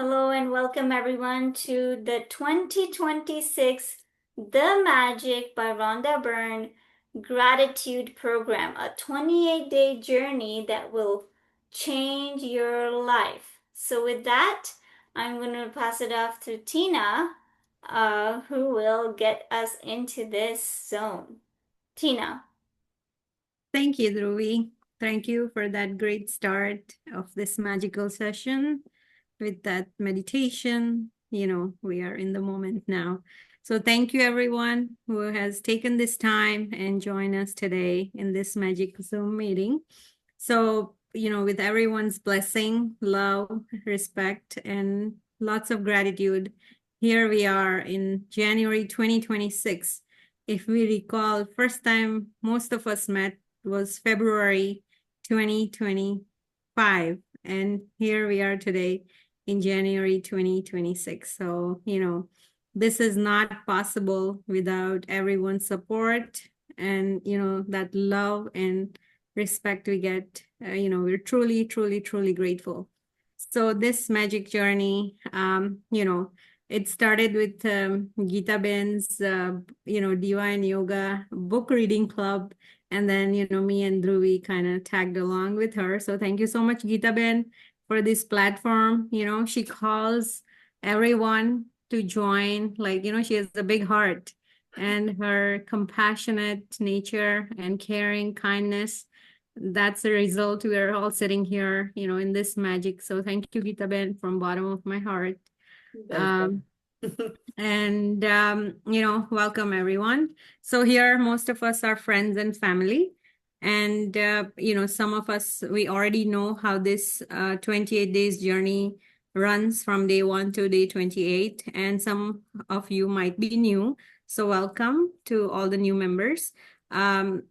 Hello and welcome everyone to the 2026 The Magic by Rhonda Byrne Gratitude Program, a 28-day journey that will change your life. So with that, I'm going to pass it off to Tina, who will get us into this zone. Tina. Thank you, Dhruvi. Thank you for that great start of this magical session with that meditation. We are in the moment now. So thank you everyone who has taken this time and join us today in this magic Zoom meeting. So, with everyone's blessing, love, respect, and lots of gratitude, here we are in January 2026. If we recall, first time most of us met was February 2025. And here we are today in January 2026. So, this is not possible without everyone's support and, that love and respect we get. We're truly, truly, truly grateful. So this magic journey, it started with Geeta Ben's, Divine Yoga book reading club. And then, me and Dhruvi kind of tagged along with her. So thank you so much, Geeta Ben, for this platform. She calls everyone to join. She has a big heart, and her compassionate nature and caring kindness, that's the result. We're all sitting here, in this magic. So thank you, Geeta Ben, from bottom of my heart. And welcome everyone. So here, most of us are friends and family. And, some of us, we already know how this 28 days journey runs from day 1 to day 28. And some of you might be new. So welcome to all the new members. So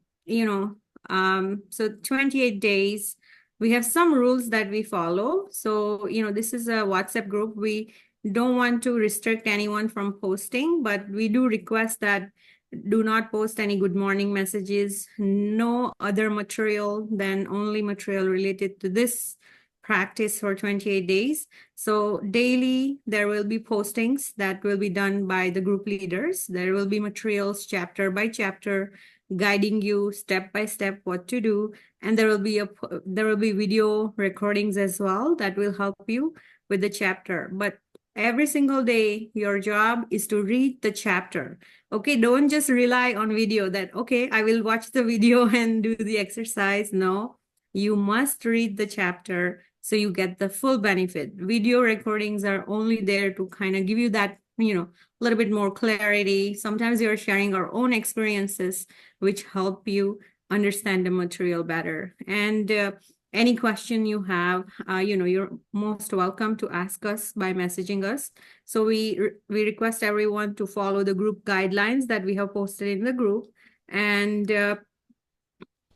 28 days, we have some rules that we follow. So, this is a WhatsApp group. We don't want to restrict anyone from posting, but we do request that do not post any good morning messages, no other material than only material related to this practice for 28 days. So daily, there will be postings that will be done by the group leaders. There will be materials chapter by chapter, guiding you step by step what to do. And there will be video recordings as well that will help you with the chapter. But every single day, your job is to read the chapter. Okay, don't just rely on video that, okay, I will watch the video and do the exercise. No, you must read the chapter so you get the full benefit. Video recordings are only there to kind of give you that, a little bit more clarity. Sometimes you're sharing our own experiences, which help you understand the material better. And any question you have, you're most welcome to ask us by messaging us. So we request everyone to follow the group guidelines that we have posted in the group. And, there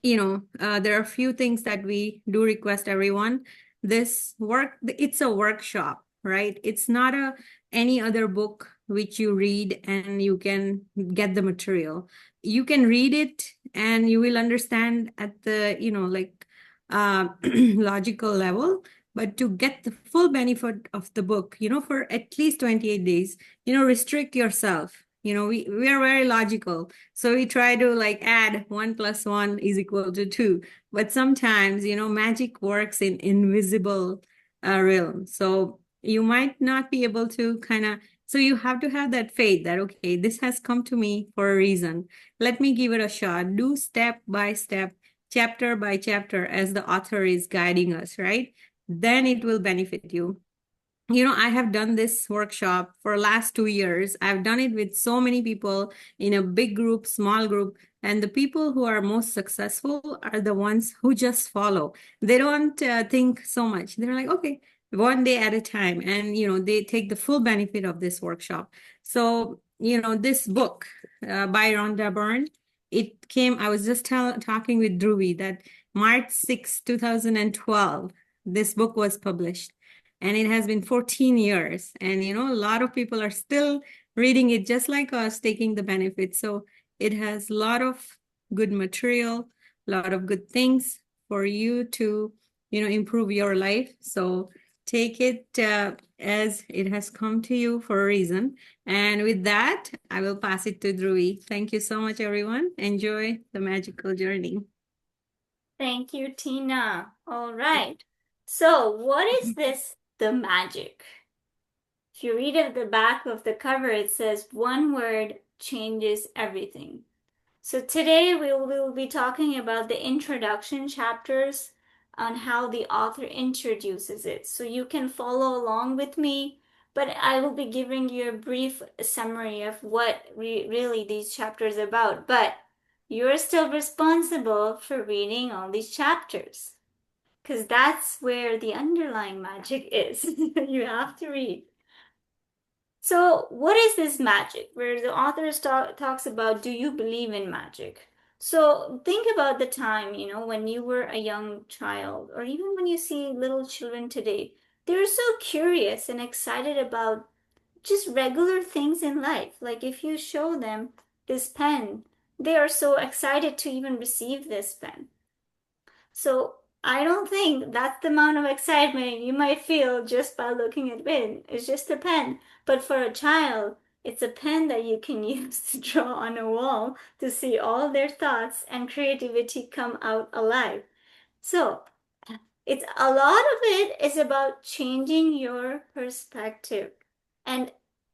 are a few things that we do request everyone. It's a workshop, right? It's not any other book which you read and you can get the material. You can read it and you will understand at the, logical level, but to get the full benefit of the book, for at least 28 days, restrict yourself. We are very logical. So we try to add 1 + 1 = 2. But sometimes, magic works in invisible realm. So you might not be able to so you have to have that faith that, okay, this has come to me for a reason. Let me give it a shot. Do step by step, chapter by chapter, as the author is guiding us, right? Then it will benefit you. I have done this workshop for last 2 years. I've done it with so many people in a big group, small group, and the people who are most successful are the ones who just follow. They don't think so much. They're like, okay, one day at a time. And, they take the full benefit of this workshop. So, this book by Rhonda Byrne, I was just talking with Dhruvi that March 6, 2012, this book was published. And it has been 14 years. And, a lot of people are still reading it just like us, taking the benefits. So it has a lot of good material, a lot of good things for you to, improve your life. So take it as it has come to you for a reason. And with that, I will pass it to Dhruvi. Thank you so much, everyone. Enjoy the magical journey. Thank you, Tina. All right. So, what is this, the magic? If you read at the back of the cover, it says one word changes everything. So today we will be talking about the introduction chapters on how the author introduces it. So you can follow along with me, but I will be giving you a brief summary of what really these chapters are about. But you're still responsible for reading all these chapters because that's where the underlying magic is. You have to read. So, what is this magic? Where the author talks about, do you believe in magic? So, think about the time, when you were a young child, or even when you see little children today. They're so curious and excited about just regular things in life. Like if you show them this pen, they are so excited to even receive this pen. So I don't think that's the amount of excitement you might feel just by looking at pen. It's just a pen. But for a child, it's a pen that you can use to draw on a wall to see all their thoughts and creativity come out alive. So it's a lot of it is about changing your perspective. And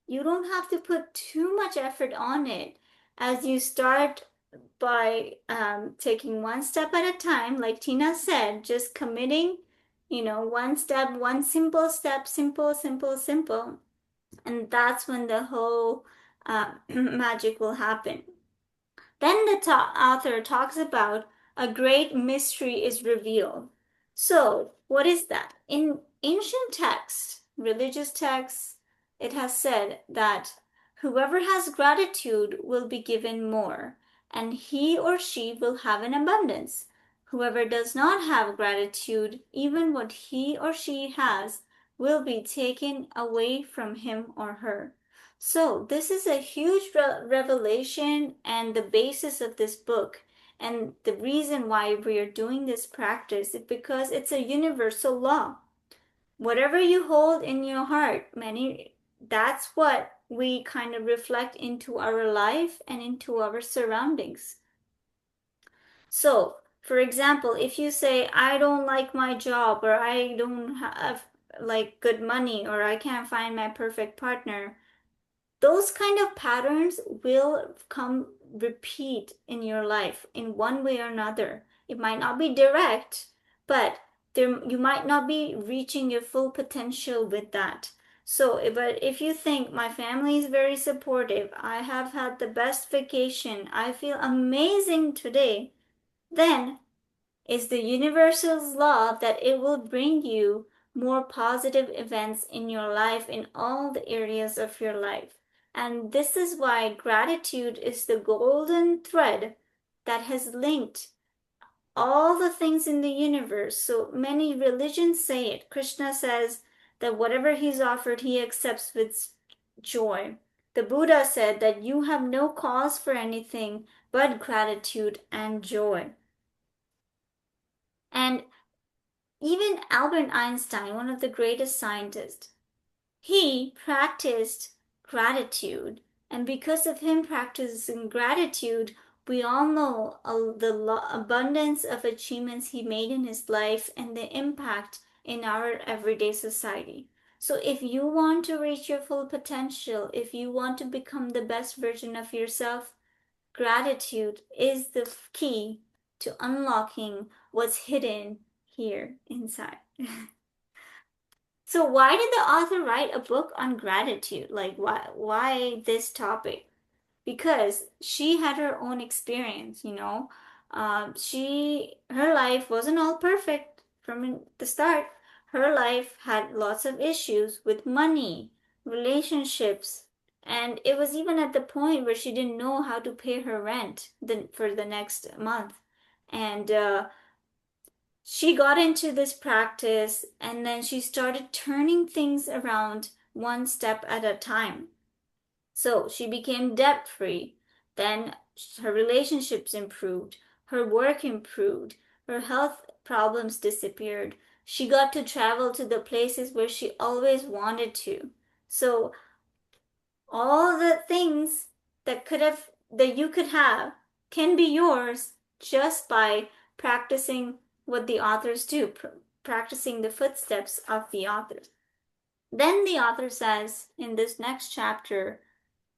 you don't have to put too much effort on it as you start by taking one step at a time, like Tina said, just committing, one step, one simple step, simple, simple, simple. And that's when the whole magic will happen. Then the author talks about a great mystery is revealed. So, what is that? In ancient texts, religious texts, it has said that whoever has gratitude will be given more, and he or she will have an abundance. Whoever does not have gratitude, even what he or she has, will be taken away from him or her. So, this is a huge revelation and the basis of this book. And the reason why we are doing this practice is because it's a universal law. Whatever you hold in your heart, that's what we kind of reflect into our life and into our surroundings. So, for example, if you say, I don't like my job, or I don't have like good money, or I can't find my perfect partner, those kind of patterns will come repeat in your life in one way or another. It might not be direct, but you might not be reaching your full potential with that. So, but if you think my family is very supportive, I have had the best vacation, I feel amazing today, then is the universal's law that it will bring you more positive events in your life in all the areas of your life. And this is why gratitude is the golden thread that has linked all the things in the universe. So many religions say it. Krishna says that whatever he's offered, he accepts with joy. The Buddha said that you have no cause for anything but gratitude and joy. And even Albert Einstein, one of the greatest scientists, he practiced gratitude. And because of him practicing gratitude, we all know the abundance of achievements he made in his life and the impact in our everyday society. So, if you want to reach your full potential, if you want to become the best version of yourself, gratitude is the key to unlocking what's hidden here inside. So why did the author write a book on gratitude? Like why this topic? Because she had her own experience. Her life wasn't all perfect from the start. Her life had lots of issues with money, relationships, and it was even at the point where she didn't know how to pay her rent for the next month. And she got into this practice and then she started turning things around one step at a time. So she became debt free. Then her relationships improved, her work improved, her health problems disappeared. She got to travel to the places where she always wanted to. So all the things that you could have can be yours just by practicing what the authors do, practicing the footsteps of the authors. Then the author says in this next chapter,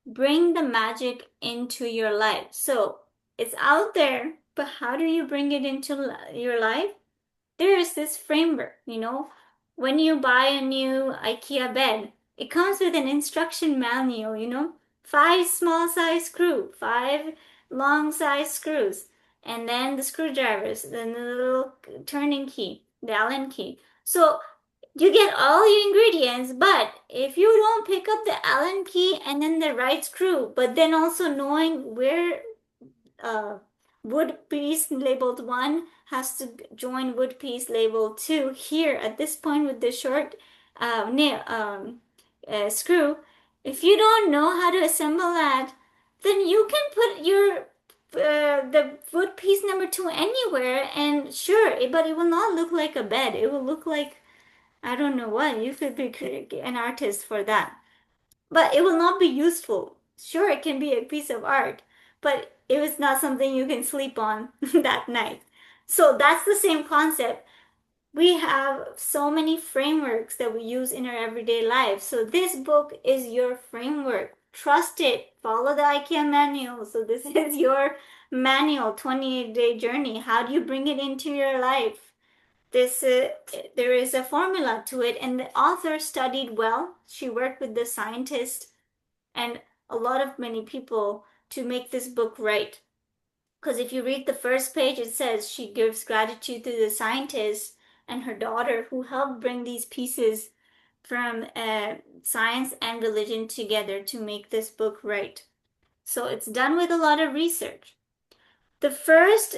bring the magic into your life. So it's out there, but how do you bring it into your life? There is this framework, when you buy a new IKEA bed, it comes with an instruction manual, five small size screw, five long size screws, and then the screwdrivers, then the little turning key, the Allen key. So you get all your ingredients, but if you don't pick up the Allen key and then the right screw, but then also knowing where uh, wood piece labeled 1 has to join wood piece labeled 2 here at this point with the short nail screw. If you don't know how to assemble that, then you can put your the wood piece number 2 anywhere, and sure, but it will not look like a bed. It will look like, I don't know what. You could be an artist for that, but it will not be useful. Sure, it can be a piece of art, but it was not something you can sleep on that night. So that's the same concept. We have so many frameworks that we use in our everyday life. So this book is your framework. Trust it. Follow the IKEA manual. So this is your manual, 28-day journey. How do you bring it into your life? This there is a formula to it, and the author studied well. She worked with the scientist and a lot of many people to make this book right. Because if you read the first page, it says she gives gratitude to the scientist and her daughter who helped bring these pieces from science and religion together to make this book right. So it's done with a lot of research. The first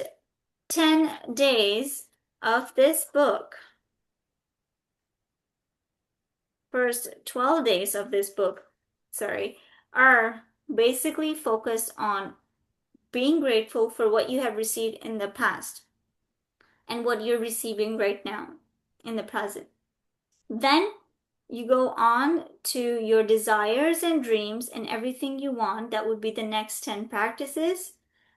10 days of this book, first 12 days of this book, sorry, are basically focused on being grateful for what you have received in the past and what you're receiving right now in the present. Then you go on to your desires and dreams and everything you want. That would be the next 10 practices.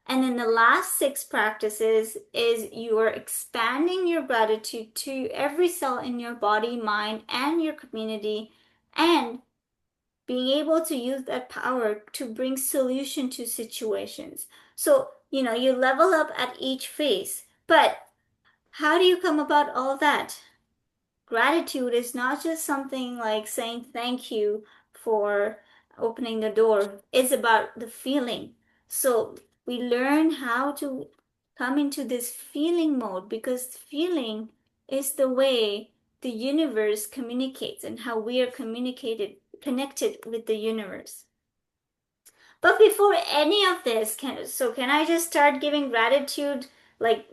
And then the last 6 practices is you are expanding your gratitude to every cell in your body, mind, and your community, and being able to use that power to bring solution to situations. So, you level up at each phase. But how do you come about all that? Gratitude is not just something like saying thank you for opening the door. It's about the feeling. So we learn how to come into this feeling mode, because feeling is the way the universe communicates and how we are connected with the universe. But before any of this, can I just start giving gratitude like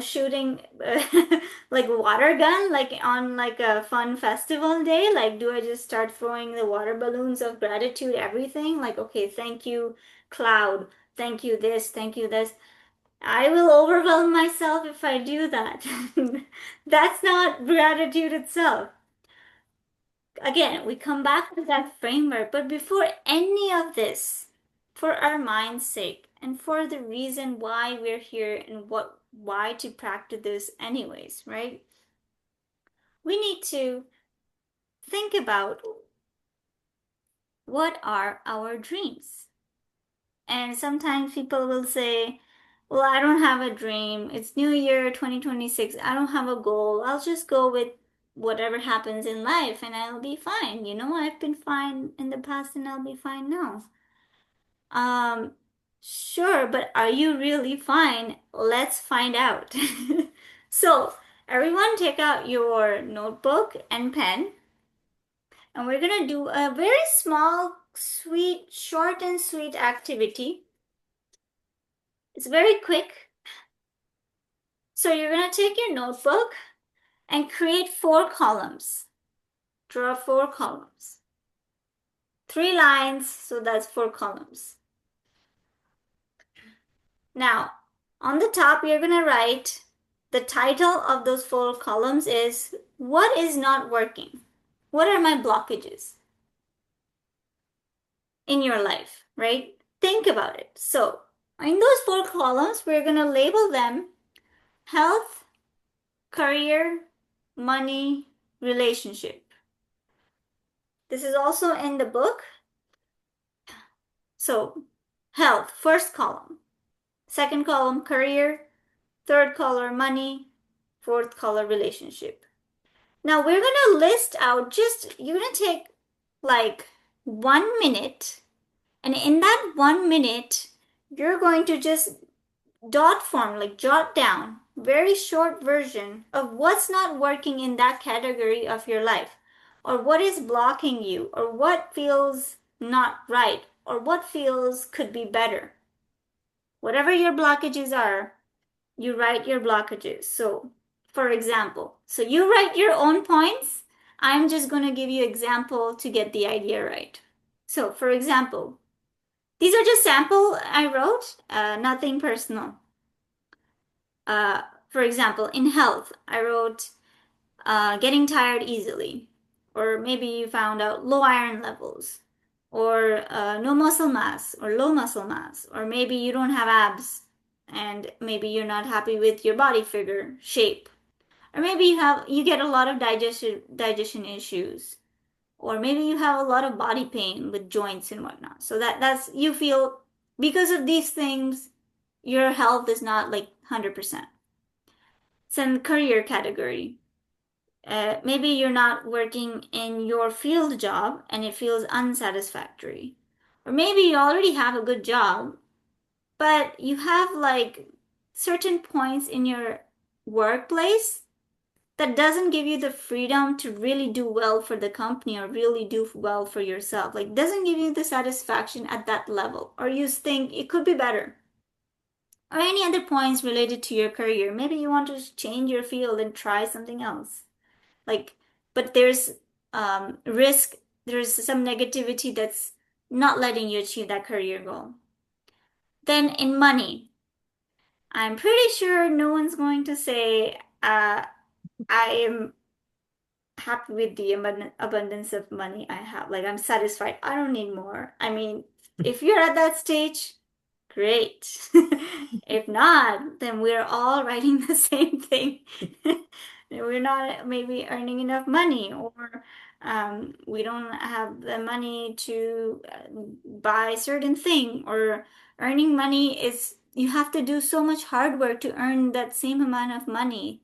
shooting like a water gun like on like a fun festival day? Like, do I just start throwing the water balloons of gratitude, everything? Like, okay, thank you, cloud. Thank you this, thank you this. I will overwhelm myself if I do that. That's not gratitude itself. Again, we come back to that framework, but before any of this, for our mind's sake and for the reason why we're here and why to practice this anyways, right? We need to think about what are our dreams. And sometimes people will say, well, I don't have a dream. It's New Year 2026. I don't have a goal. I'll just go with whatever happens in life and I'll be fine. I've been fine in the past and I'll be fine now. Um, sure, but are you really fine? Let's find out. So, everyone take out your notebook and pen, and we're gonna do a very small, sweet, short and sweet activity. It's very quick. So you're gonna take your notebook and create 4 columns. Draw 4 columns. 3 lines, so that's 4 columns. Now, on the top, you're gonna write The title of those four columns is What is not working? What are my blockages in your life, right? Think about it. So, in those four columns, we're going to label them health, career, money, relationship. This is also in the book. So, health, first column. Second column, career. Third column, money. Fourth column, relationship. Now we're gonna list out you're gonna take like 1 minute, and in that 1 minute, you're going to just jot down very short version of what's not working in that category of your life, or what is blocking you, or what feels not right, or what feels could be better. Whatever your blockages are, you write your blockages. So, for example, so you write your own points. I'm just going to give you example to get the idea right. So, for example, these are just sample I wrote, nothing personal. For example, in health, I wrote getting tired easily, or maybe you found out low iron levels, or no muscle mass, or low muscle mass, or maybe you don't have abs, and maybe you're not happy with your body figure shape, or maybe you get a lot of digestion issues, or maybe you have a lot of body pain with joints and whatnot. So that's you feel because of these things, your health is not like 100%. It's in the career category. Maybe you're not working in your field job and it feels unsatisfactory. Or maybe you already have a good job, but you have like certain points in your workplace that doesn't give you the freedom to really do well for the company or really do well for yourself. Like, doesn't give you the satisfaction at that level, or you think it could be better. Or any other points related to your career. Maybe you want to change your field and try something else. Like, but there's risk, there's some negativity that's not letting you achieve that career goal. Then in money, I'm pretty sure no one's going to say, I am happy with the abundance of money I have. Like, I'm satisfied. I don't need more. I mean, if you're at that stage, great. If not, then we're all writing the same thing. We're not maybe earning enough money, or we don't have the money to buy certain thing, or earning money is you have to do so much hard work to earn that same amount of money,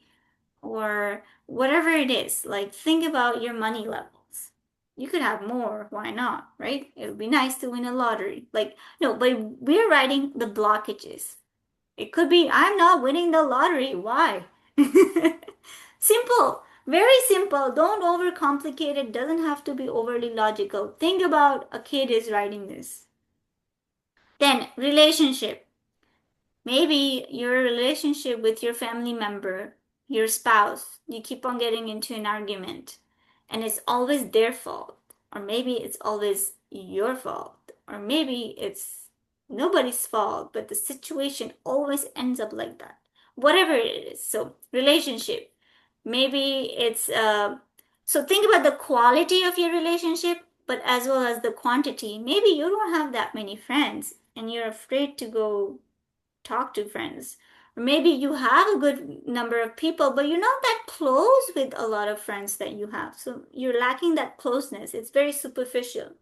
or whatever it is. Like, think about your money levels. You could have more, why not, right? It would be nice to win a lottery. Like, no, but we're writing the blockages. It could be, I'm not winning the lottery. Why? Simple, very simple. Don't overcomplicate it. Doesn't have to be overly logical. Think about a kid is writing this. Then, relationship. Maybe your relationship with your family member, your spouse, you keep on getting into an argument and it's always their fault. Or maybe it's always your fault. Or maybe it's nobody's fault, but the situation always ends up like that. Whatever it is. So, relationship. Maybe it's, so think about the quality of your relationship, but as well as the quantity. Maybe you don't have that many friends and you're afraid to go talk to friends. Or maybe you have a good number of people, but you're not that close with a lot of friends that you have. So you're lacking that closeness. It's very superficial.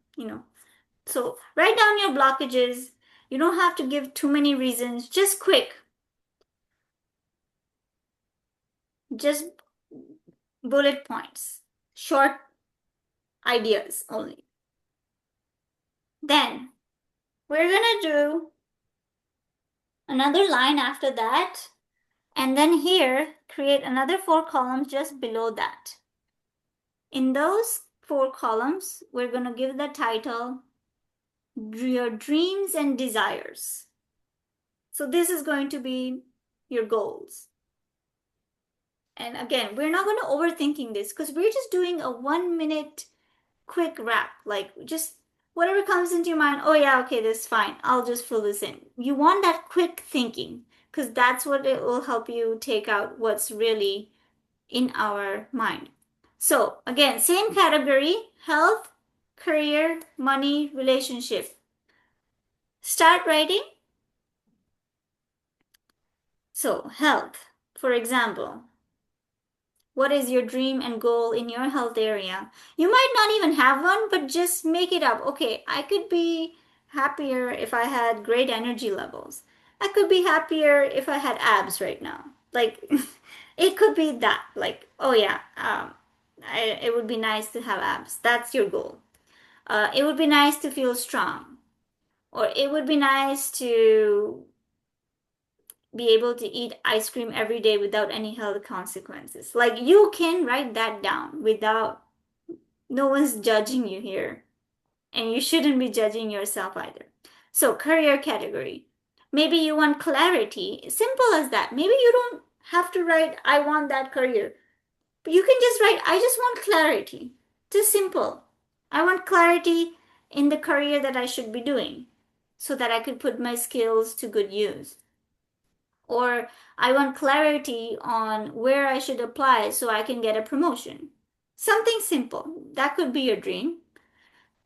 So write down your blockages. You don't have to give too many reasons. Just quick, just bullet points, short ideas only. Then we're gonna do another line after that. And then here, create another four columns just below that. In those four columns, we're going to give the title Your Dreams and Desires. So this is going to be your goals. And again, we're not going to overthinking this because we're just doing a 1 minute quick wrap. Like, just whatever comes into your mind. Oh yeah, okay, that's fine. I'll just fill this in. You want that quick thinking because that's what it will help you take out what's really in our mind. So again, same category: health, career, money, relationship. Start writing. So health, for example, what is your dream and goal in your health area? You might not even have one, but just make it up. Okay, I could be happier if I had great energy levels. I could be happier if I had abs right now. Like, it could be that. Like, oh yeah, it would be nice to have abs. That's your goal. It would be nice to feel strong. Or it would be nice to be able to eat ice cream every day without any health consequences. Like you can write that down without, no one's judging you here. And you shouldn't be judging yourself either. So, career category. Maybe you want clarity. Simple as that. Maybe you don't have to write, I want that career. But you can just write, I just want clarity. Just simple. I want clarity in the career that I should be doing so that I could put my skills to good use. Or I want clarity on where I should apply so I can get a promotion. Something simple. That could be your dream.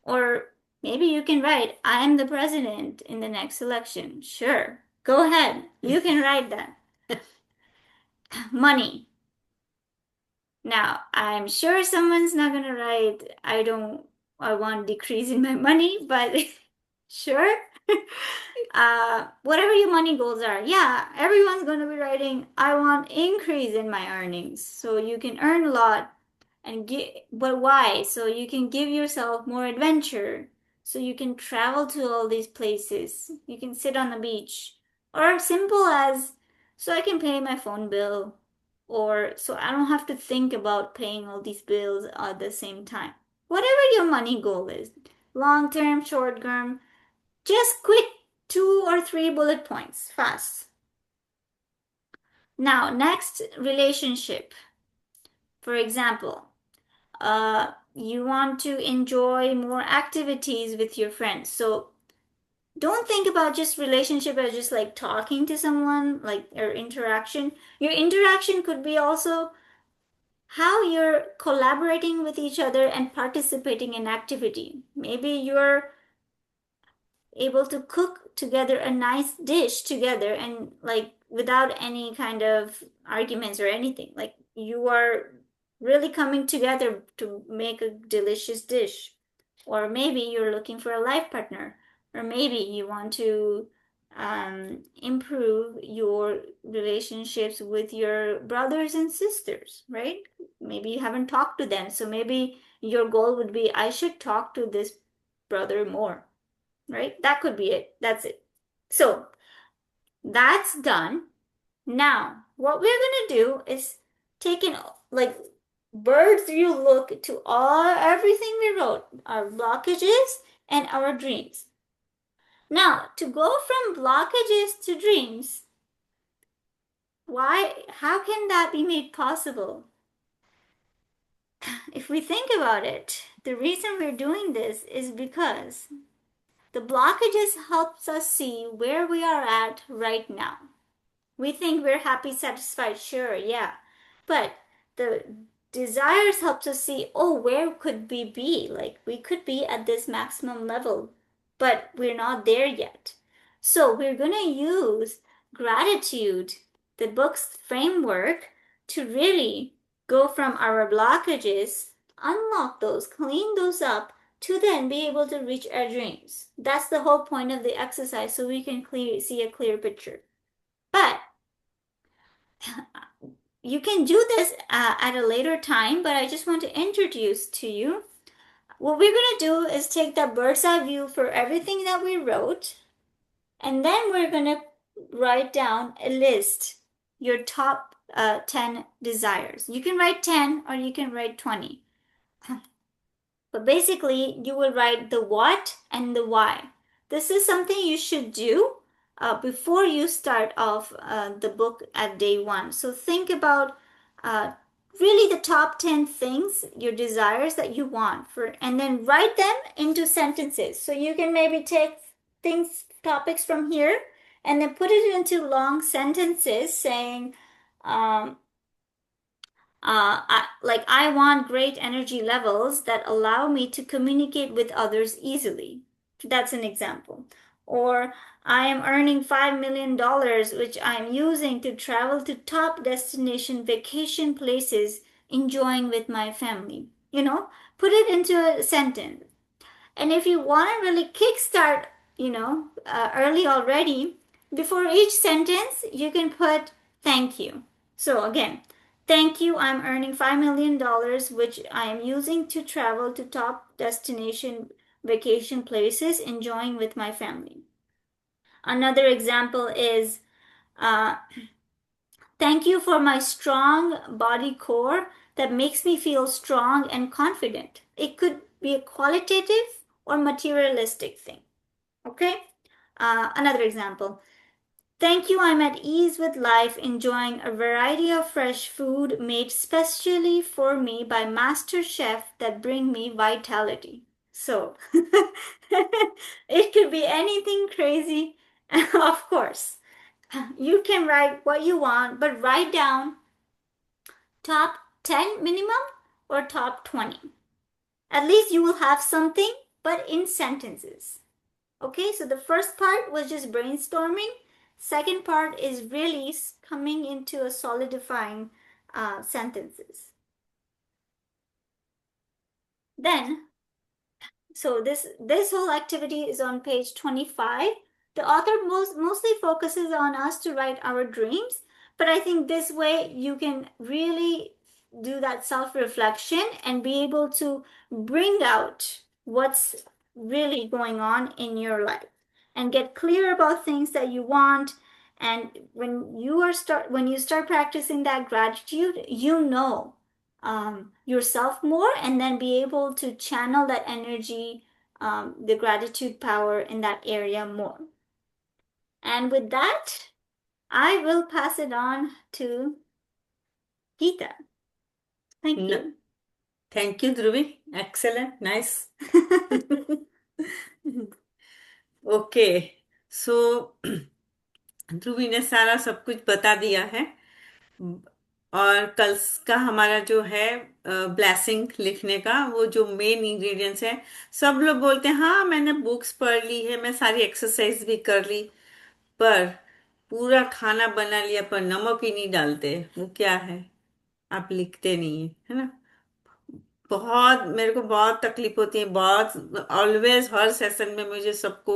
Or maybe you can write, I am the president in the next election. Sure, go ahead. You can write that. Money. Now, I'm sure someone's not going to write, I want decrease in my money, but sure. Whatever your money goals are, yeah, everyone's going to be writing, I want increase in my earnings. So you can earn a lot and but why? So you can give yourself more adventure. So you can travel to all these places. You can sit on the beach. Or simple as, so I can pay my phone bill. Or so I don't have to think about paying all these bills at the same time. Whatever your money goal is, long term, short term, just quick 2 or 3 bullet points, fast. Now, next, relationship. For example, you want to enjoy more activities with your friends. So don't think about just relationship as just like talking to someone, like or interaction. Your interaction could be also how you're collaborating with each other and participating in activity. Maybe you're able to cook together a nice dish together and like without any kind of arguments or anything. Like you are really coming together to make a delicious dish. Or maybe you're looking for a life partner. Or maybe you want to improve your relationships with your brothers and sisters, right? Maybe you haven't talked to them. So maybe your goal would be, I should talk to this brother more, right? That could be it. That's it. So that's done. Now, what we're going to do is take an like bird's view look to everything we wrote, our blockages and our dreams. Now, to go from blockages to dreams, how can that be made possible? If we think about it, the reason we're doing this is because the blockages helps us see where we are at right now. We think we're happy, satisfied, sure, yeah. But the desires helps us see, oh, where could we be? Like we could be at this maximum level, but we're not there yet. So we're going to use gratitude, the book's framework, to really go from our blockages, unlock those, clean those up, to then be able to reach our dreams. That's the whole point of the exercise, so we can see a clear picture. But you can do this at a later time, but I just want to introduce to you. What we're going to do is take that bird's eye view for everything that we wrote, and then we're going to write down a list, your top 10 desires. You can write 10 or you can write 20. But basically, you will write the what and the why. This is something you should do before you start off the book at day one. So think about really the top 10 things, your desires that you want for, and then write them into sentences. So you can maybe take topics from here and then put it into long sentences saying, um, like, I want great energy levels that allow me to communicate with others easily. That's an example. Or I am earning $5 million, which I am using to travel to top destination vacation places, enjoying with my family. Put it into a sentence. And if you want to really kickstart, early already, before each sentence, you can put thank you. So again, thank you, I'm earning $5 million, which I am using to travel to top destination vacation places, enjoying with my family. Another example is, uh, thank you for my strong body core that makes me feel strong and confident. It could be a qualitative or materialistic thing. Okay? Another example. Thank you, I'm at ease with life, enjoying a variety of fresh food made specially for me by master chef that bring me vitality. So, it could be anything crazy, of course. You can write what you want, but write down top 10 minimum or top 20. At least you will have something, but in sentences. Okay, so the first part was just brainstorming. Second part is really coming into a solidifying sentences. Then, so this whole activity is on page 25. The author mostly focuses on us to write our dreams, but I think this way you can really do that self-reflection and be able to bring out what's really going on in your life and get clear about things that you want. And when you start practicing that gratitude, yourself more, and then be able to channel that energy, the gratitude power in that area more. And with that, I will pass it on to Geeta. Thank No, you. thank you, Dhruvi. Excellent. Nice. Okay so Dhruvi ने सारा सब कुछ बता दिया है और कल का हमारा जो है ब्लेसिंग लिखने का वो जो मेन इंग्रेडिएंट्स है सब लोग बोलते हैं हाँ मैंने बुक्स पढ़ ली है मैं सारी एक्सरसाइज भी कर ली पर पूरा खाना बना लिया पर नमक ही नहीं डालते वो क्या है आप लिखते नहीं है ना बहुत मेरे को बहुत तकलीफ होती है बहुत ऑलवेज हर सेशन में मुझे सबको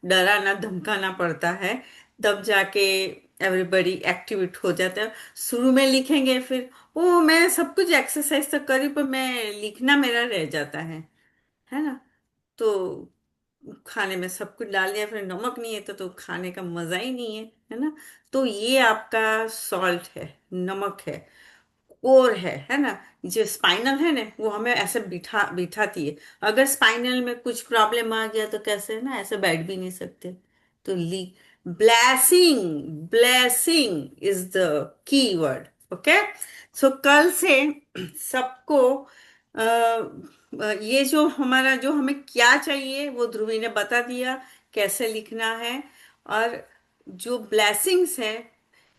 डराना धमकाना पड़ता है तब जाके एवरीबॉडी एक्टिवेट हो जाता है शुरू में लिखेंगे फिर ओ मैं सब कुछ एक्सरसाइज तो करी पर मैं लिखना मेरा रह जाता है ना तो खाने में सब कुछ डाल दिया फिर नमक नहीं है तो खाने का मजा ही नहीं है ना तो ये आपका सॉल्ट है नमक है कोर है ना जो स्पाइनल है ना वो हमें ऐसे बिठाती है अगर स्पाइनल में कुछ प्रॉब्लम आ गया तो कैसे है ना ऐसे बैठ भी नहीं सकते तो ली blessing blessing is the key word okay so कल से सबको ये जो हमारा जो हमें क्या चाहिए वो ध्रुवी ने बता दिया कैसे लिखना है और जो ब्लेसिंग्स है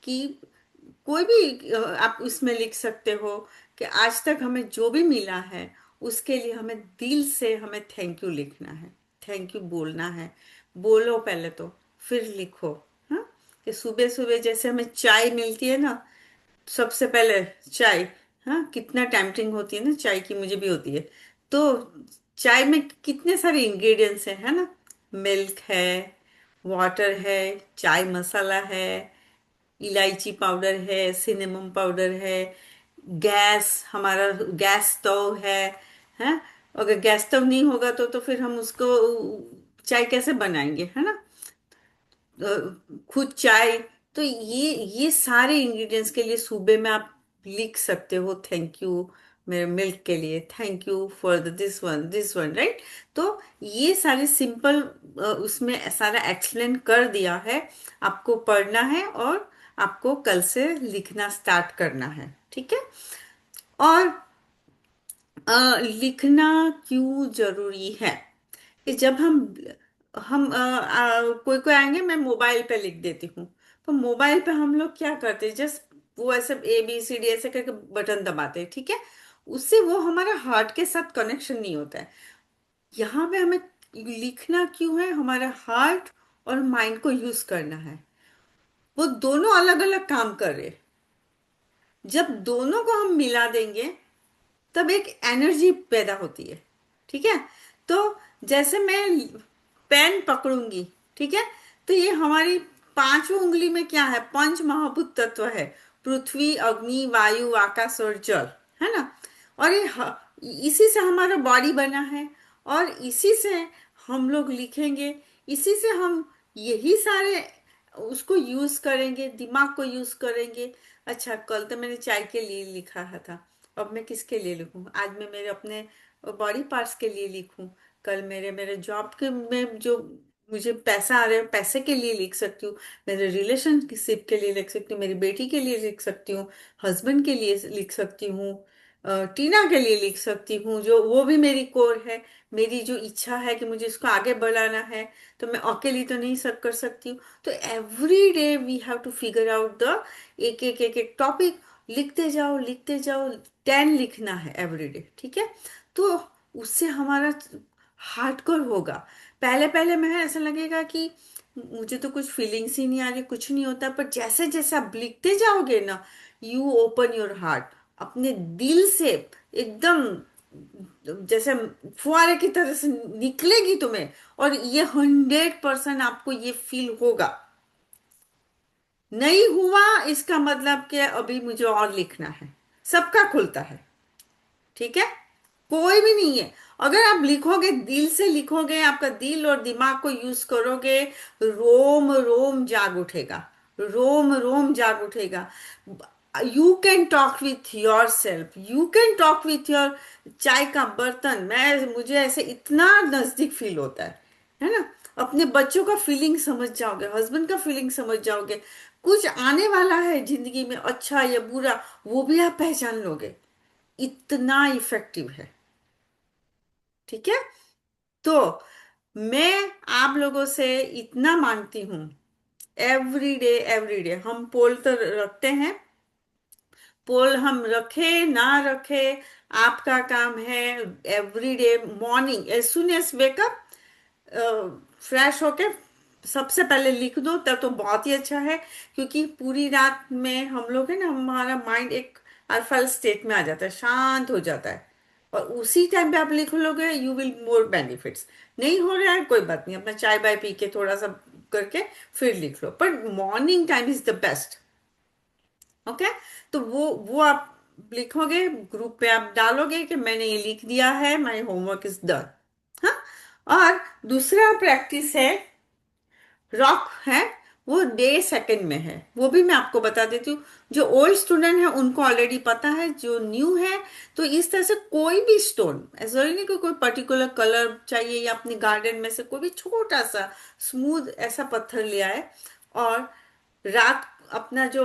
कि कोई भी आप उसमें लिख सकते हो कि आज तक हमें जो भी मिला है उसके लिए हमें दिल से हमें थैंक यू लिखना है थैंक यू बोलना है बोलो पहले तो फिर लिखो हाँ कि सुबह सुबह जैसे हमें चाय मिलती है ना सबसे पहले चाय हाँ कितना टेम्पटिंग होती है ना चाय की मुझे भी होती है तो चाय में कितने सारे इंग्रेडिएंट्स है ना मिल्क है वाटर है चाय मसाला है इलायची पाउडर है सिनेमम पाउडर है गैस हमारा गैस स्टोव है अगर गैस स्टोव नहीं होगा तो फिर हम उसको चाय कैसे बनाएंगे है ना खुद चाय तो ये सारे इंग्रेडिएंट्स के लिए सुबह में आप लिख सकते हो थैंक यू मेरे मिल्क के लिए thank you for this one right तो ये सारे सिंपल उसमें सारा एक्सप्लेन कर दिया है आपको पढ़ना है और आपको कल से लिखना स्टार्ट करना है ठीक है और लिखना क्यों जरूरी है कि जब हम हम कोई कोई आएंगे, मैं मोबाइल पे लिख देती हूँ। तो मोबाइल पे हम लोग क्या करते हैं, जस्ट वो ऐसे ABCD ऐसे करके बटन दबाते हैं, ठीक है। उससे वो हमारा हार्ट के साथ कनेक्शन नहीं होता है। यहाँ पे हमें लिखना क्यों है, हमारा हार्ट और माइंड को यूज करना है। वो दोनों अलग अलग काम कर रहे हैं। जब दोनों को हम मिला देंगे तब एक एनर्जी पैदा होती है, ठीक है। तो जैसे मैं पेन पकड़ूंगी, ठीक है, तो ये हमारी पांचों उंगली में क्या है, पंच महाभूत तत्व है। पृथ्वी, अग्नि, वायु, आकाश और जल, है ना। और इसी से हमारा बॉडी बना है, और इसी से हम लोग लिखेंगे, इसी से हम यही सारे उसको यूज करेंगे, दिमाग को यूज करेंगे। अच्छा, कल तो मैंने चाय के लिए लिखा है था, अब मैं किसके लिए लिखूं, आज मैं मेरे अपने बॉडी पार्ट्स के लिए लिखूं। कल मेरे मेरे जॉब के में जो मुझे पैसा आ रहा है, पैसे के लिए लिख सकती हूँ। मेरे रिलेशनशिप के लिए लिख सकती हूँ, मेरी बेटी के लिए लिख सकती हूँ, हस्बैंड के लिए लिख सकती हूँ, टीना के लिए लिख सकती हूँ, जो वो भी मेरी कोर है। मेरी जो इच्छा है कि मुझे इसको आगे बढ़ाना है, तो मैं अकेली तो नहीं सब कर सकती हूँ। तो every day we have to figure out the एक एक एक एक टॉपिक, लिखते जाओ लिखते जाओ। 10 लिखना है एवरीडे, ठीक है। तो उससे हमारा हार्डकोर होगा। पहले पहले में ऐसा लगेगा कि मुझे तो कुछ फीलिंग्स ही नहीं आ रही, कुछ नहीं होता, पर जैसे जैसे आप लिखते जाओगे ना, यू ओपन योर हार्ट, अपने दिल से एकदम जैसे फुहारे की तरह से निकलेगी तुम्हें। और ये 100% आपको ये फील होगा। नहीं हुआ इसका मतलब कि अभी मुझे और लिखना है। सबका खुलता है, ठीक है। कोई भी नहीं है। अगर आप लिखोगे, दिल से लिखोगे, आपका दिल और दिमाग को यूज करोगे, रोम रोम जाग उठेगा, रोम रोम जाग उठेगा। You can talk with your self, you can talk with your चाय का बर्तन। मैं मुझे ऐसे इतना नजदीक फील होता है ना। अपने बच्चों का फीलिंग समझ जाओगे, हस्बैंड का फीलिंग समझ जाओगे। कुछ आने वाला है जिंदगी में, अच्छा या बुरा, वो भी आप पहचान लोगे। इतना इफेक्टिव है, ठीक है। तो मैं आप लोगों से इतना मांगती हूँ, एवरी डे हम पोल तो रखते हैं। पोल हम रखे ना रखे, आपका काम है। Every day morning as soon as wake up, fresh होके सबसे पहले लिख दो, तब तो बहुत ही अच्छा है। क्योंकि पूरी रात में हम लोग है ना, हमारा माइंड एक अल्फा स्टेट में आ जाता है, शांत हो जाता है। और उसी टाइम पे आप लिख लोगे, यू विल मोर बेनिफिट्स। नहीं हो रहा है कोई बात नहीं, अपना चाय बाय पी के थोड़ा सा करके फिर लिख लो, पर morning time is the best. Okay. तो वो आप लिखोगे, ग्रुप पे आप डालोगे कि मैंने ये लिख दिया है, माय होमवर्क इज डन। हाँ। और दूसरा प्रैक्टिस है, रॉक है, वो डे सेकंड में है, वो भी मैं आपको बता देती हूँ। जो ओल्ड स्टूडेंट है उनको ऑलरेडी पता है, जो न्यू है तो इस तरह से कोई भी स्टोन, जरूरी नहीं कि कोई पर्टिकुलर कलर चाहिए, या अपने गार्डन में से कोई भी छोटा सा स्मूथ ऐसा पत्थर ले आए। और रात अपना जो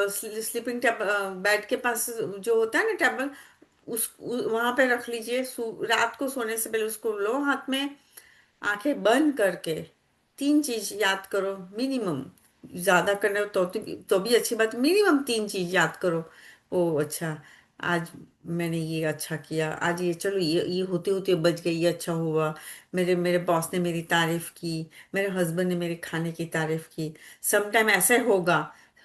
स्लीपिंग बेड के पास जो होता है ना टेबल, वहां पे रख लीजिए। रात को सोने से पहले उसको लो हाथ में, आंखें बंद करके 3 चीज याद करो मिनिमम। ज्यादा करना हो तो भी अच्छी बात, मिनिमम 3 चीज याद करो। ओ अच्छा, आज मैंने ये अच्छा किया, आज ये चलो ये होते होते बच गई, ये अच्छा हुआ। मेरे मेरे बॉस ने मेरी तारीफ की, मेरे हस्बैंड ने मेरे खाने की तारीफ की। समटाइम ऐसे होगा,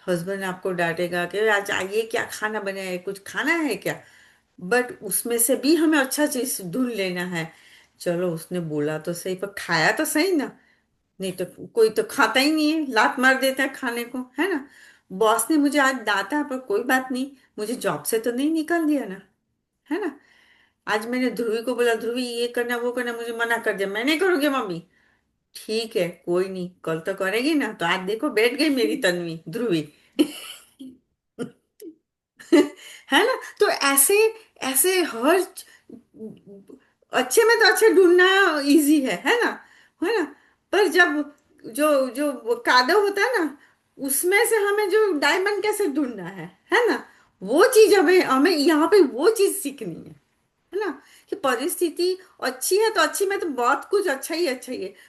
हस्बैंड आपको डांटेगा कि आज ये क्या खाना बनाया है, कुछ खाना है क्या। बट उसमें से भी हमें अच्छा चीज ढूंढ लेना है। चलो उसने बोला तो सही, पर खाया तो सही ना। नहीं तो कोई तो खाता ही नहीं है, लात मार देता है खाने को, है ना। बॉस ने मुझे आज डांटा, पर कोई बात नहीं, मुझे जॉब से तो नहीं निकाल दिया ना, है ना। आज मैंने ध्रुवी को बोला, ध्रुवी ये करना वो करना, मुझे मना कर दिया, मैं नहीं करूंगी मम्मी। ठीक है कोई नहीं, कल तो करेगी ना। तो आज देखो बैठ गई मेरी तन्वी ध्रुवी। है ना। तो ऐसे ऐसे हर अच्छे में तो अच्छे ढूंढना इजी है ना, है ना। पर जब जो जो वो कादव होता है ना, उसमें से हमें जो डायमंड कैसे ढूंढना है ना, वो चीज हमें हमें यहाँ पे वो चीज सीखनी है है ना, कि परिस्थिति अच्छी है तो अच्छी में तो बहुत कुछ अच्छा ही है,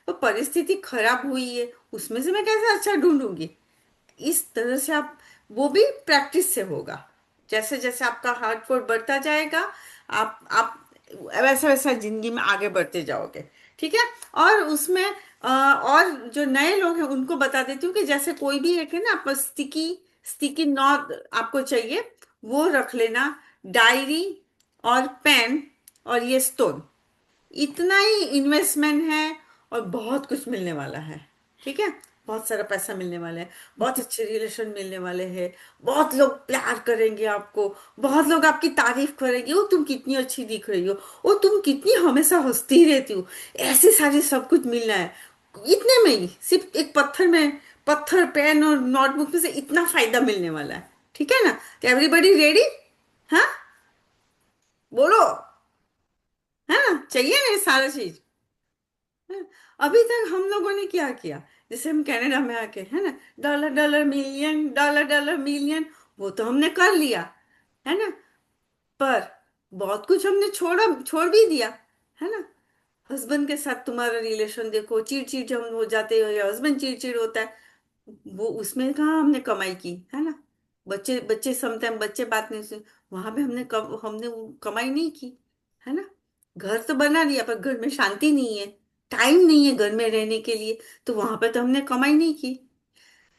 पर परिस्थिति खराब हुई है उसमें से मैं कैसे अच्छा ढूंढूंगी। इस तरह से आप, वो भी प्रैक्टिस से होगा। जैसे जैसे आपका हार्ट वर्क बढ़ता जाएगा, आप वैसा वैसा जिंदगी में आगे बढ़ते जाओगे। ठीक है। और उसमें और जो नए लोग हैं उनको बता देती हूँ कि जैसे कोई भी एक है ना, आप स्टिकी स्टिकी नोट आपको चाहिए, वो रख लेना, डायरी और पेन और ये स्टोन, इतना ही इन्वेस्टमेंट है और बहुत कुछ मिलने वाला है। ठीक है। बहुत सारा पैसा मिलने वाला है, बहुत अच्छे रिलेशन मिलने वाले हैं, बहुत लोग प्यार करेंगे आपको, बहुत लोग आपकी तारीफ करेंगे, ओ तुम कितनी अच्छी दिख रही हो, ओ तुम कितनी हमेशा हंसती रहती हो, ऐसे सारे सब कुछ मिलना है। इतने में ही सिर्फ एक पत्थर में, पत्थर पेन और नोटबुक में से इतना फायदा मिलने वाला है। ठीक है ना। तो एवरीबडी रेडी? हाँ, बोलो। है ना, चाहिए ना ये सारा चीज? है। अभी तक हम लोगों ने क्या किया, जैसे हम कनाडा में आके, है ना, dollar dollar million, dollar dollar million, वो तो हमने कर लिया, है ना, पर बहुत कुछ हमने छोड़ भी दिया, है ना। हस्बैंड के साथ तुम्हारा रिलेशन देखो, चिड़चिड़ जब हम हो जाते हो या हस्बैंड चिड़चिड़ होता है, वो उसमें कहाँ हमने कमाई की, है ना। बच्चे बच्चे समटाइम बच्चे बात नहीं सुन, वहां पे हमने वो कमाई नहीं की, है ना। घर तो बना लिया पर घर में शांति नहीं है, टाइम नहीं है घर में रहने के लिए, तो वहां पे तो हमने कमाई नहीं की।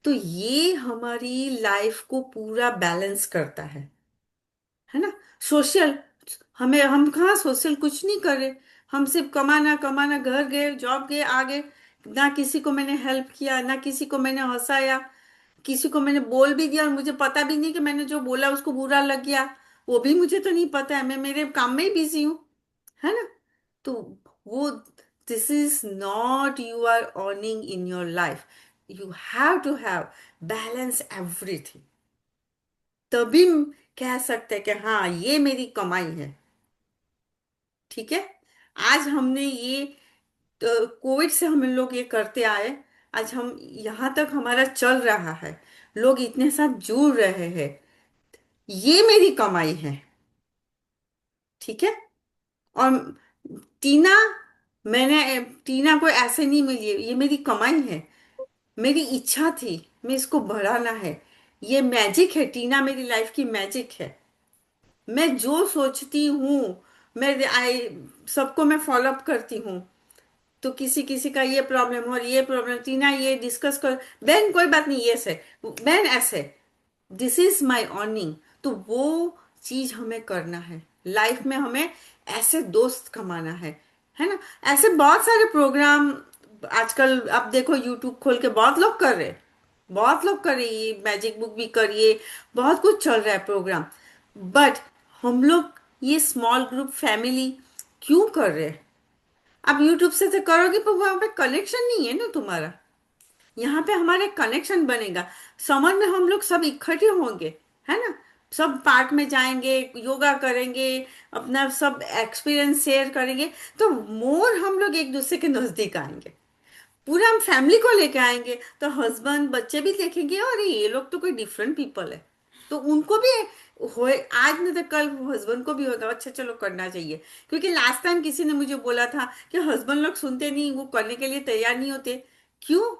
तो ये हमारी लाइफ को पूरा बैलेंस करता है ना। सोशल, हम कहाँ सोशल कुछ नहीं करे, हम सिर्फ कमाना कमाना, घर गए, जॉब गए, आ गए, ना किसी को मैंने हेल्प किया, ना किसी को मैंने हंसाया, किसी को मैंने बोल भी दिया और मुझे पता भी नहीं कि मैंने जो बोला उसको बुरा लग गया, वो भी मुझे तो नहीं पता है, मैं मेरे काम में ही बिजी हूँ, है ना। तो वो, this is not you are earning in your life, you have to have balance everything, तभी कह सकते हैं कि हाँ ये मेरी कमाई है। ठीक है। आज हमने ये, कोविड से हम लोग ये करते आए, आज हम यहाँ तक हमारा चल रहा है, लोग इतने साथ जुड़ रहे हैं, ये मेरी कमाई है। ठीक है। और टीना, मैंने टीना को ऐसे नहीं मिली है, ये मेरी कमाई है, मेरी इच्छा थी, मैं इसको बढ़ाना है, ये मैजिक है, टीना मेरी लाइफ की मैजिक है। मैं जो सोचती हूँ, मैं आई सबको मैं फॉलो अप करती हूँ, तो किसी किसी का ये प्रॉब्लम और ये प्रॉब्लम, टीना ये डिस्कस कर, बहन कोई बात नहीं, ये से बहन ऐसे, दिस इज माई अर्निंग। तो वो चीज हमें करना है लाइफ में, हमें ऐसे दोस्त कमाना है ना। ऐसे बहुत सारे प्रोग्राम आजकल आप देखो, यूट्यूब खोल के बहुत लोग कर रहे, बहुत लोग कर रहे, ये मैजिक बुक भी करिए, बहुत कुछ चल रहा है प्रोग्राम, बट हम लोग ये स्मॉल ग्रुप फैमिली क्यों कर रहे हैं? आप यूट्यूब से तो करोगे पर वहां पे कनेक्शन नहीं है ना तुम्हारा, यहाँ पे हमारे कनेक्शन बनेगा। समर में हम लोग सब इकट्ठे होंगे, है ना, सब पार्क में जाएंगे, योगा करेंगे, अपना सब एक्सपीरियंस शेयर करेंगे, तो मोर हम लोग एक दूसरे के नजदीक आएंगे, पूरा हम फैमिली को लेके आएंगे, तो हस्बैंड बच्चे भी देखेंगे और ये लोग तो कोई डिफरेंट पीपल है, तो उनको भी होए, आज नहीं तो कल हस्बैंड को भी होगा, अच्छा चलो करना चाहिए। क्योंकि लास्ट टाइम किसी ने मुझे बोला था कि हस्बैंड लोग सुनते नहीं, वो करने के लिए तैयार नहीं होते। क्यों?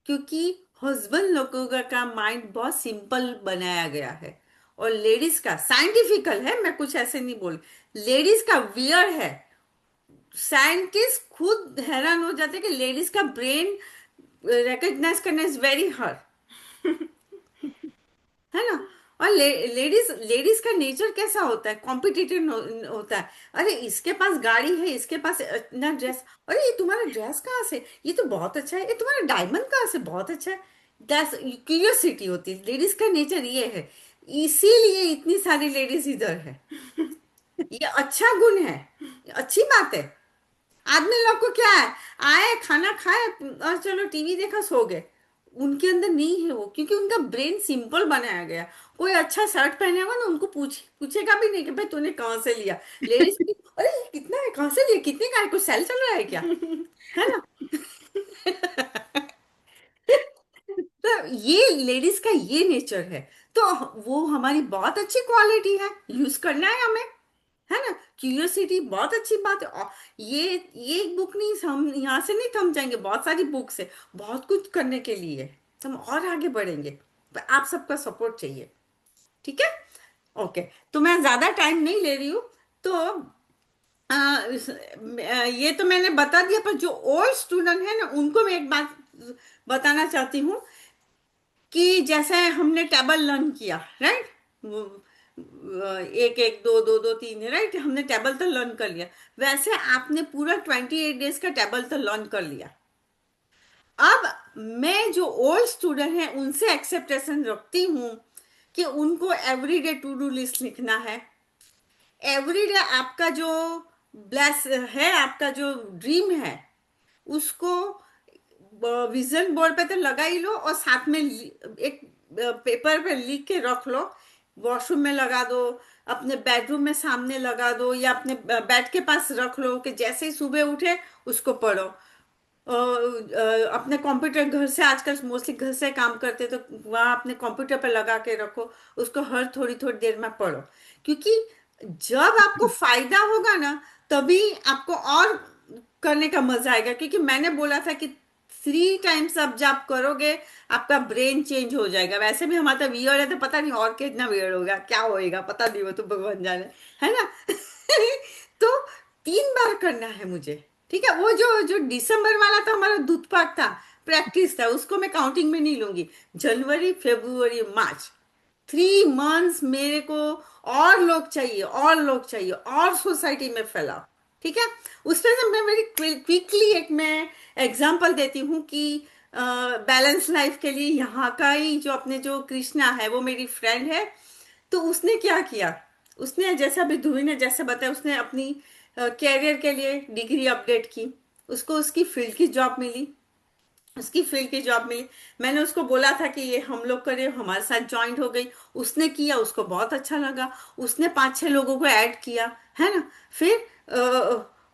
क्योंकि हस्बैंड लोगों का माइंड बहुत सिंपल बनाया गया है, और लेडीज का साइंटिफिकल है, मैं कुछ ऐसे नहीं बोल, लेडीज का वियर है। साइंटिस्ट खुद हैरान हो जाते हैं कि लेडीज का ब्रेन रिकग्नाइज करना इज वेरी हार्ड, है ना। और लेडीज लेडीज का नेचर कैसा होता है, कॉम्पिटिटिव होता है। अरे इसके पास गाड़ी है, इसके पास इतना ड्रेस, अरे ये तुम्हारा ड्रेस कहाँ से, ये तो बहुत अच्छा है, ये तुम्हारा डायमंड कहाँ से, बहुत अच्छा है। दैट्स क्यूरियोसिटी होती है, लेडीज का नेचर ये है, इसीलिए इतनी सारी लेडीज इधर है। ये अच्छा गुण है, अच्छी बात है। आदमी लोग को क्या है, आए खाना खाए और चलो टीवी देखा सो गए, उनके अंदर नहीं है वो, क्योंकि उनका ब्रेन सिंपल बनाया गया। कोई अच्छा शर्ट पहने होगा ना, उनको पूछेगा भी नहीं कि भाई तूने कहाँ से लिया। लेडीज की, अरे ये कितना है, कहाँ से लिया, कितने का है, कुछ सेल चल रहा है क्या, है ना। तो ये लेडीज का ये नेचर है, तो वो हमारी बहुत अच्छी क्वालिटी है, यूज करना है हमें, है ना। क्यूरियोसिटी बहुत अच्छी बात है। और ये एक बुक नहीं, हम यहाँ से नहीं थम जाएंगे, बहुत सारी बुक्स है, बहुत कुछ करने के लिए है। हम और आगे बढ़ेंगे, पर आप सबका सपोर्ट चाहिए। ठीक है। ओके, तो मैं ज्यादा टाइम नहीं ले रही हूँ। तो ये तो मैंने बता दिया, पर जो ओल्ड स्टूडेंट है ना, उनको मैं एक बात बताना चाहती हूँ कि जैसे हमने टेबल लर्न किया, राइट, वो एक एक दो दो दो तीन, राइट, हमने टेबल तो लर्न कर लिया। वैसे आपने पूरा 28 डेज का टेबल तो लर्न कर लिया। अब मैं जो ओल्ड स्टूडेंट है उनसे एक्सेप्टेशन रखती हूँ कि उनको एवरीडे टू डू लिस्ट लिखना है। एवरीडे आपका जो ब्लेस है, आपका जो ड्रीम है, उसको विजन बोर्ड पे तो लगा ही लो, और साथ में एक पेपर पे लिख के रख लो। वॉशरूम में लगा दो, अपने बेडरूम में सामने लगा दो, या अपने बेड के पास रख लो कि जैसे ही सुबह उठे उसको पढ़ो। अपने कंप्यूटर, घर से आजकल मोस्टली घर से काम करते, तो वहाँ अपने कंप्यूटर पे लगा के रखो, उसको हर थोड़ी थोड़ी देर में पढ़ो। क्योंकि जब आपको फायदा होगा ना, तभी आपको और करने का मजा आएगा। क्योंकि मैंने बोला था कि 3 टाइम्स अब जब करोगे आपका ब्रेन चेंज हो जाएगा। वैसे भी हमारा तो वियर्ड है, तो पता नहीं और कितना वियर्ड होगा, क्या होएगा पता नहीं, वो तो भगवान जाने, है ना। तो 3 बार करना है मुझे। ठीक है, वो जो जो दिसंबर वाला था हमारा दूध पाक था, प्रैक्टिस था, उसको मैं काउंटिंग में नहीं लूंगी। जनवरी, फरवरी, मार्च, 3 मंथ्स मेरे को और लोग चाहिए, और लोग चाहिए, और सोसाइटी में फैलाओ। ठीक है। उसमें से मैं मेरी क्विकली एक मैं एग्जांपल देती हूँ कि बैलेंस लाइफ के लिए यहाँ का ही जो अपने जो कृष्णा है, वो मेरी फ्रेंड है। तो उसने क्या किया, उसने जैसे अभी ध्रुवी ने जैसे बताया, उसने अपनी कैरियर के लिए डिग्री अपडेट की, उसको उसकी फील्ड की जॉब मिली, उसकी फील्ड की जॉब मिली। मैंने उसको बोला था कि ये हम लोग करें, हमारे साथ ज्वाइंट हो गई। उसने किया, उसको बहुत अच्छा लगा, उसने 5-6 लोगों को ऐड किया, है ना। फिर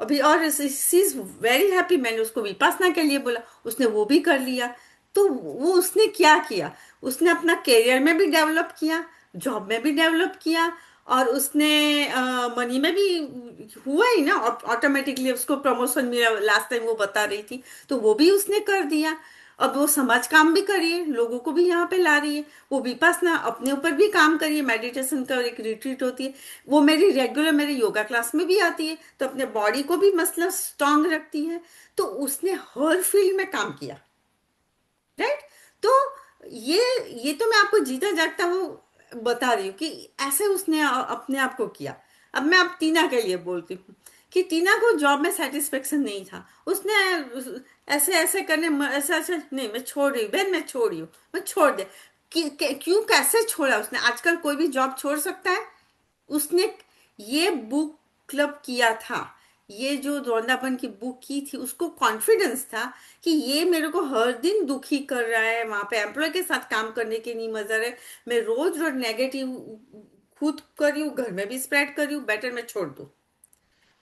अभी और सी इज वेरी हैप्पी। मैंने उसको विपासना के लिए बोला, उसने वो भी कर लिया। तो वो उसने क्या किया, उसने अपना करियर में भी डेवलप किया, जॉब में भी डेवलप किया, और उसने मनी में भी हुआ ही ना, ऑटोमेटिकली उसको प्रमोशन मिला, लास्ट टाइम वो बता रही थी। तो वो भी उसने कर दिया। अब वो समाज काम भी कर रही है, लोगों को भी यहाँ पे ला रही है। वो विपासना अपने ऊपर भी काम करिए, मेडिटेशन का एक रिट्रीट होती है, वो मेरी रेगुलर मेरे योगा क्लास में भी आती है, तो अपने बॉडी को भी मतलब स्ट्रांग रखती है। तो उसने हर फील्ड में काम किया, राइट। तो ये ये तो मैं आपको जीता जागता हूँ बता रही हूँ कि ऐसे उसने अपने आप को किया। अब मैं अब टीना के लिए बोलती हूँ कि टीना को जॉब में सेटिस्फेक्शन नहीं था। उसने ऐसे ऐसे करने ऐसे ऐसे नहीं, मैं छोड़ रही हूँ बहन, मैं छोड़ रही हूँ, मैं छोड़ दे। क्यों, कैसे छोड़ा उसने? आजकल कोई भी जॉब छोड़ सकता है? उसने ये बुक क्लब किया था, ये जो रौंदापन की बुक की थी, उसको कॉन्फिडेंस था कि ये मेरे को हर दिन दुखी कर रहा है, वहां पे एम्प्लॉय के साथ काम करने की नहीं मजा है, मैं रोज रोज नेगेटिव खुद कर रही हूँ, घर में भी स्प्रेड कर रही हूँ, बेटर मैं छोड़ दूँ।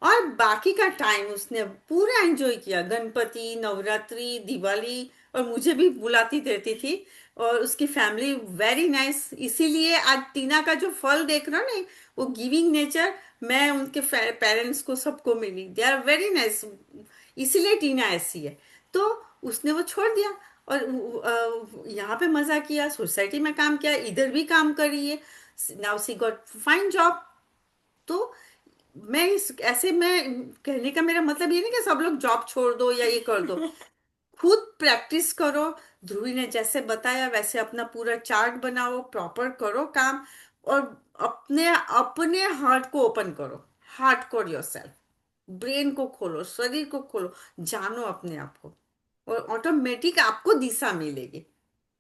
और बाकी का टाइम उसने पूरा एंजॉय किया, गणपति, नवरात्रि, दिवाली, और मुझे भी बुलाती रहती थी। और उसकी फैमिली वेरी नाइस। इसीलिए आज टीना का जो फल देख रहा ना, वो गिविंग नेचर, मैं उनके पेरेंट्स को सबको मिली, दे आर वेरी नाइस। इसीलिए टीना ऐसी है। तो उसने वो छोड़ दिया, और यहाँ पे मजा किया, सोसाइटी में काम किया, इधर भी काम करी है। Now see got fine job. तो मैं इस ऐसे मैं कहने का मेरा मतलब ये नहीं कि सब लोग जॉब छोड़ दो या ये कर दो। खुद प्रैक्टिस करो, ध्रुवी ने जैसे बताया वैसे अपना पूरा चार्ट बनाओ, प्रॉपर करो काम, और अपने अपने हार्ट को ओपन करो, हार्ट कोर योरसेल्फ, ब्रेन को खोलो, शरीर को खोलो, जानो अपने आप को, और ऑटोमेटिक आपको दिशा मिलेगी।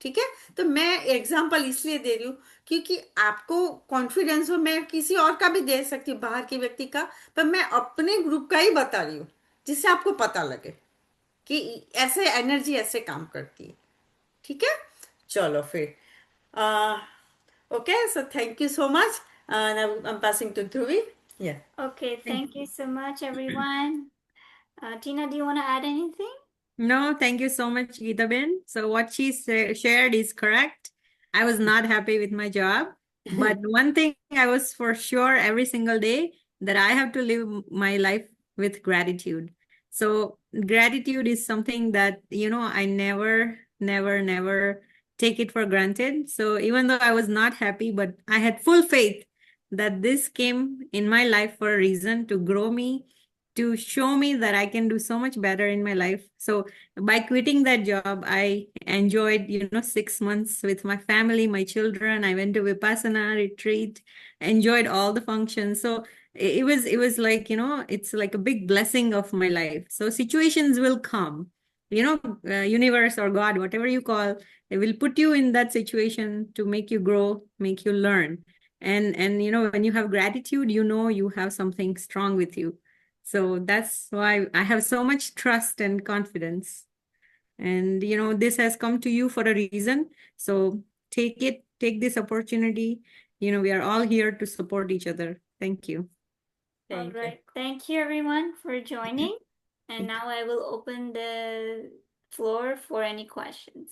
ठीक है। तो मैं एग्जांपल इसलिए दे रही हूँ क्योंकि आपको कॉन्फिडेंस हो, मैं किसी और का भी दे सकती हूँ, बाहर के व्यक्ति का, पर मैं अपने ग्रुप का ही बता रही हूँ, जिससे आपको पता लगे कि ऐसे एनर्जी ऐसे काम करती है। ठीक है। चलो फिर, okay, so thank you so much, I am passing to Dhruvi. या Okay, Thank thank you so much, everyone. Tina, do you want to add anything? No, thank you so much, Geeta Ben. So what she shared is correct. I was not happy with my job, but one thing I was for sure every single day that I have to live my life with gratitude. So gratitude is something that, I never take it for granted. So even though I was not happy, but I had full faith that this came in my life for a reason, to grow me, to show me that I can do so much better in my life. So by quitting that job, I enjoyed, 6 months with my family, my children. I went to Vipassana retreat, enjoyed all the functions. So it was like, it's like a big blessing of my life. So situations will come, universe or God, whatever you call, it will put you in that situation to make you grow, make you learn. And when you have gratitude, you have something strong with you. So that's why I have so much trust and confidence. And this has come to you for a reason. So take this opportunity. We are all here to support each other. Thank you. All Thank you. right. Thank you everyone for joining. And now I will open the floor for any questions.